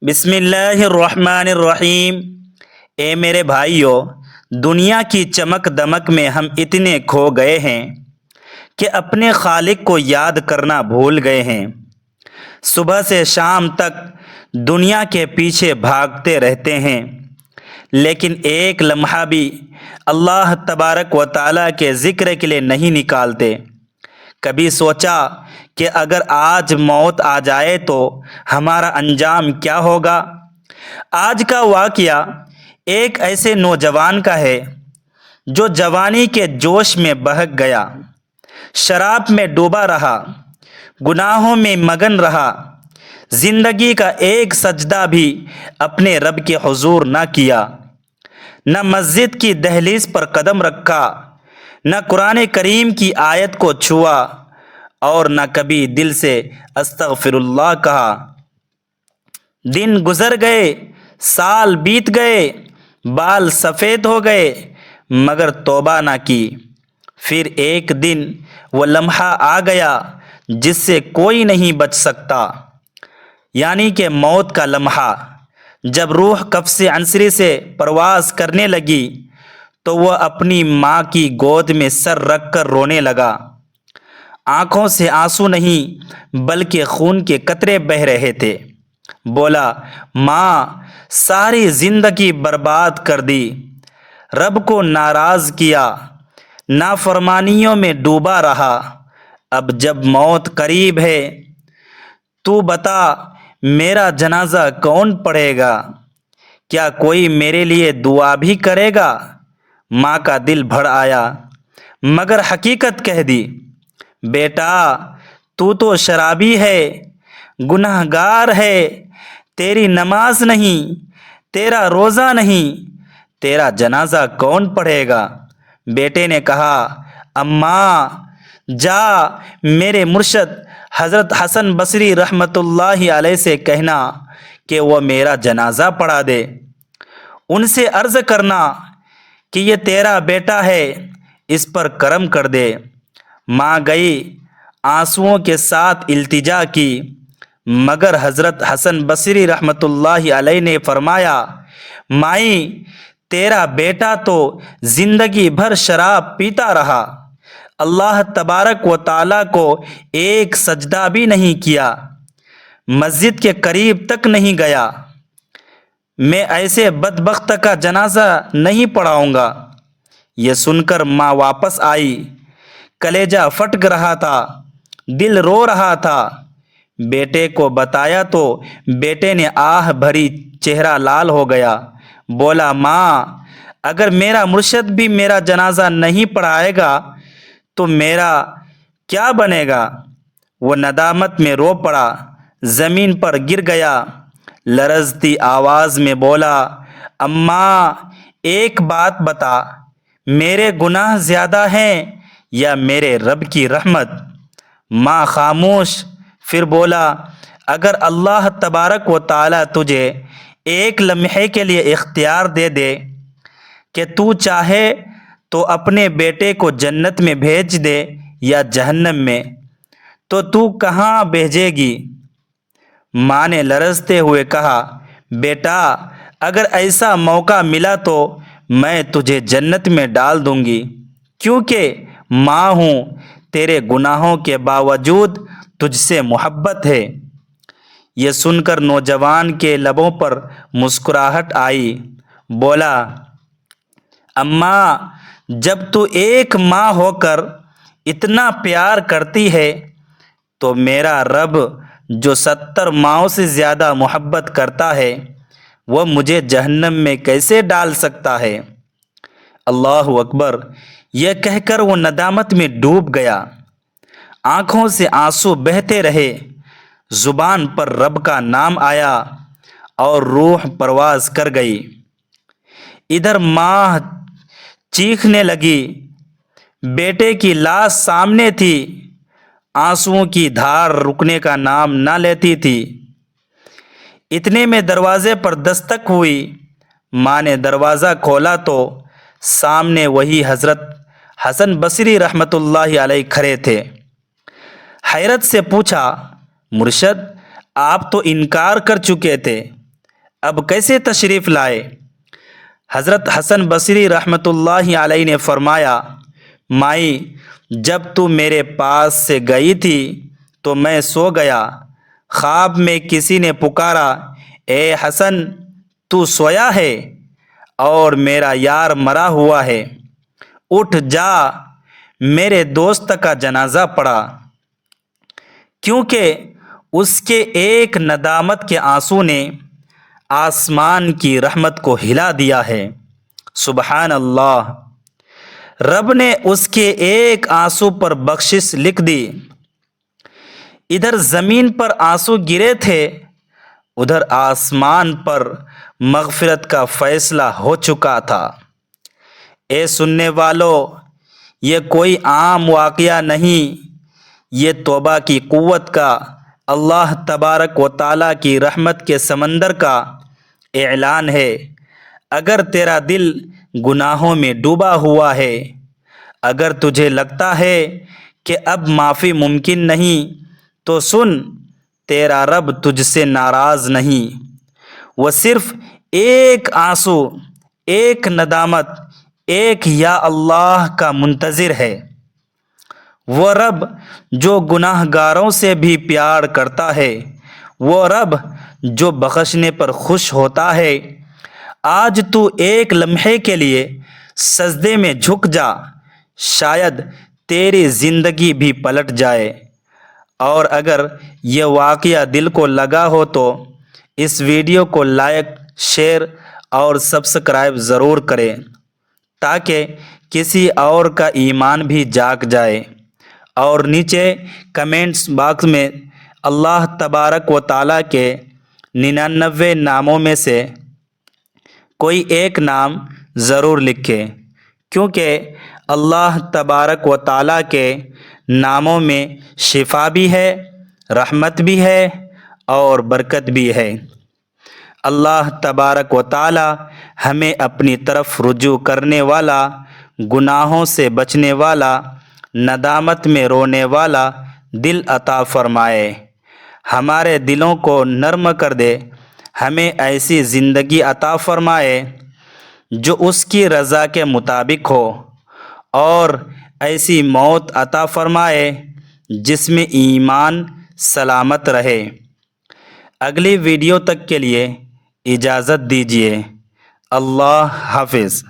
بسم اللہ الرحمن الرحیم۔ اے میرے بھائیوں، دنیا کی چمک دمک میں ہم اتنے کھو گئے ہیں کہ اپنے خالق کو یاد کرنا بھول گئے ہیں۔ صبح سے شام تک دنیا کے پیچھے بھاگتے رہتے ہیں، لیکن ایک لمحہ بھی اللہ تبارک و تعالیٰ کے ذکر کے لیے نہیں نکالتے۔ کبھی سوچا کہ اگر آج موت آ جائے تو ہمارا انجام کیا ہوگا؟ آج کا واقعہ ایک ایسے نوجوان کا ہے جو جوانی کے جوش میں بہک گیا، شراب میں ڈوبا رہا، گناہوں میں مگن رہا، زندگی کا ایک سجدہ بھی اپنے رب کے حضور نہ کیا، نہ مسجد کی دہلیز پر قدم رکھا، نہ قرآن کریم کی آیت کو چھوا، اور نہ کبھی دل سے استغفر اللہ کہا۔ دن گزر گئے، سال بیت گئے، بال سفید ہو گئے، مگر توبہ نہ کی۔ پھر ایک دن وہ لمحہ آ گیا جس سے کوئی نہیں بچ سکتا، یعنی کہ موت کا لمحہ۔ جب روح قفس عنصری سے پرواز کرنے لگی تو وہ اپنی ماں کی گود میں سر رکھ کر رونے لگا۔ آنکھوں سے آنسو نہیں بلکہ خون کے قطرے بہہ رہے تھے۔ بولا، ماں، ساری زندگی برباد کر دی، رب کو ناراض کیا، نافرمانیوں میں ڈوبا رہا۔ اب جب موت قریب ہے تو بتا میرا جنازہ کون پڑھے گا؟ کیا کوئی میرے لیے دعا بھی کرے گا؟ ماں کا دل بھر آیا مگر حقیقت کہہ دی، بیٹا تو شرابی ہے، گناہ گار ہے، تیری نماز نہیں، تیرا روزہ نہیں، تیرا جنازہ کون پڑھے گا؟ بیٹے نے کہا، اماں جا میرے مرشد حضرت حسن بصری رحمۃ اللہ علیہ سے کہنا کہ وہ میرا جنازہ پڑھا دے، ان سے عرض کرنا کہ یہ تیرا بیٹا ہے، اس پر کرم کر دے۔ ماں گئی، آنسوؤں کے ساتھ التجا کی، مگر حضرت حسن بصری رحمۃ اللہ علیہ نے فرمایا، مائی، تیرا بیٹا تو زندگی بھر شراب پیتا رہا، اللہ تبارک و تعالیٰ کو ایک سجدہ بھی نہیں کیا، مسجد کے قریب تک نہیں گیا، میں ایسے بدبخت کا جنازہ نہیں پڑھاؤں گا۔ یہ سن کر ماں واپس آئی، کلیجہ پھٹ رہا تھا، دل رو رہا تھا۔ بیٹے کو بتایا تو بیٹے نے آہ بھری چہرہ لال ہو گیا۔ بولا، ماں، اگر میرا مرشد بھی میرا جنازہ نہیں پڑھائے گا تو میرا کیا بنے گا؟ وہ ندامت میں رو پڑا، زمین پر گر گیا، لرزتی آواز میں بولا، اماں، ایک بات بتا، میرے گناہ زیادہ ہیں یا میرے رب کی رحمت؟ ماں خاموش، پھر بولا، اگر اللہ تبارک و تعالیٰ تجھے ایک لمحے کے لیے اختیار دے دے کہ تو چاہے تو اپنے بیٹے کو جنت میں بھیج دے یا جہنم میں، تو کہاں بھیجے گی؟ ماں نے لرزتے ہوئے کہا، بیٹا، اگر ایسا موقع ملا تو میں تجھے جنت میں ڈال دوں گی، کیونکہ ماں ہوں، تیرے گناہوں کے باوجود تجھ سے محبت ہے۔ یہ سن کر نوجوان کے لبوں پر مسکراہٹ آئی، بولا، اماں، جب تو ایک ماں ہو کر اتنا پیار کرتی ہے تو میرا رب جو 70 ماؤں سے زیادہ محبت کرتا ہے وہ مجھے جہنم میں کیسے ڈال سکتا ہے؟ اللہ اکبر! یہ کہہ کر وہ ندامت میں ڈوب گیا، آنکھوں سے آنسو بہتے رہے، زبان پر رب کا نام آیا اور روح پرواز کر گئی۔ ادھر ماں چیخنے لگی، بیٹے کی لاش سامنے تھی، آنسوؤں کی دھار رکنے کا نام نہ لیتی تھی۔ اتنے میں دروازے پر دستک ہوئی، ماں نے دروازہ کھولا تو سامنے وہی حضرت حسن بصری رحمۃ اللہ علیہ کھڑے تھے۔ حیرت سے پوچھا، مرشد، آپ تو انکار کر چکے تھے، اب کیسے تشریف لائے؟ حضرت حسن بصری رحمۃ اللہ علیہ نے فرمایا، مائی جب تو میرے پاس سے گئی تھی تو میں سو گیا، خواب میں کسی نے پکارا، اے حسن تو سویا ہے اور میرا یار مرا ہوا ہے، اٹھ جا میرے دوست کا جنازہ پڑھا۔ کیونکہ اس کے ایک ندامت کے آنسو نے آسمان کی رحمت کو ہلا دیا ہے۔ سبحان اللہ! رب نے اس کے ایک آنسو پر بخشش لکھ دی۔ ادھر زمین پر آنسو گرے تھے، ادھر آسمان پر مغفرت کا فیصلہ ہو چکا تھا۔ اے سننے والو، یہ کوئی عام واقعہ نہیں، یہ توبہ کی قوت کا، اللہ تبارک و تعالیٰ کی رحمت کے سمندر کا اعلان ہے۔ اگر تیرا دل گناہوں میں ڈوبا ہوا ہے، اگر تجھے لگتا ہے کہ اب معافی ممکن نہیں، تو سن، تیرا رب تجھ سے ناراض نہیں، وہ صرف ایک آنسو، ایک ندامت، ایک یا اللہ کا منتظر ہے۔ وہ رب جو گناہ گاروں سے بھی پیار کرتا ہے، وہ رب جو بخشنے پر خوش ہوتا ہے۔ آج تو ایک لمحے کے لیے سجدے میں جھک جا، شاید تیری زندگی بھی پلٹ جائے۔ اور اگر یہ واقعہ دل کو لگا ہو تو اس ویڈیو کو لائک، شیئر اور سبسکرائب ضرور کریں، تاکہ کسی اور کا ایمان بھی جاگ جائے۔ اور نیچے کمنٹس باکس میں اللہ تبارک و تعالیٰ کے 99 ناموں میں سے کوئی ایک نام ضرور لکھیں، کیونکہ اللہ تبارک و تعالیٰ کے ناموں میں شفا بھی ہے، رحمت بھی ہے اور برکت بھی ہے۔ اللہ تبارک و تعالیٰ ہمیں اپنی طرف رجوع کرنے والا، گناہوں سے بچنے والا، ندامت میں رونے والا دل عطا فرمائے، ہمارے دلوں کو نرم کر دے، ہمیں ایسی زندگی عطا فرمائے جو اس کی رضا کے مطابق ہو، اور ایسی موت عطا فرمائے جس میں ایمان سلامت رہے۔ اگلی ویڈیو تک کے لیے اجازت دیجیے۔ اللہ حافظ۔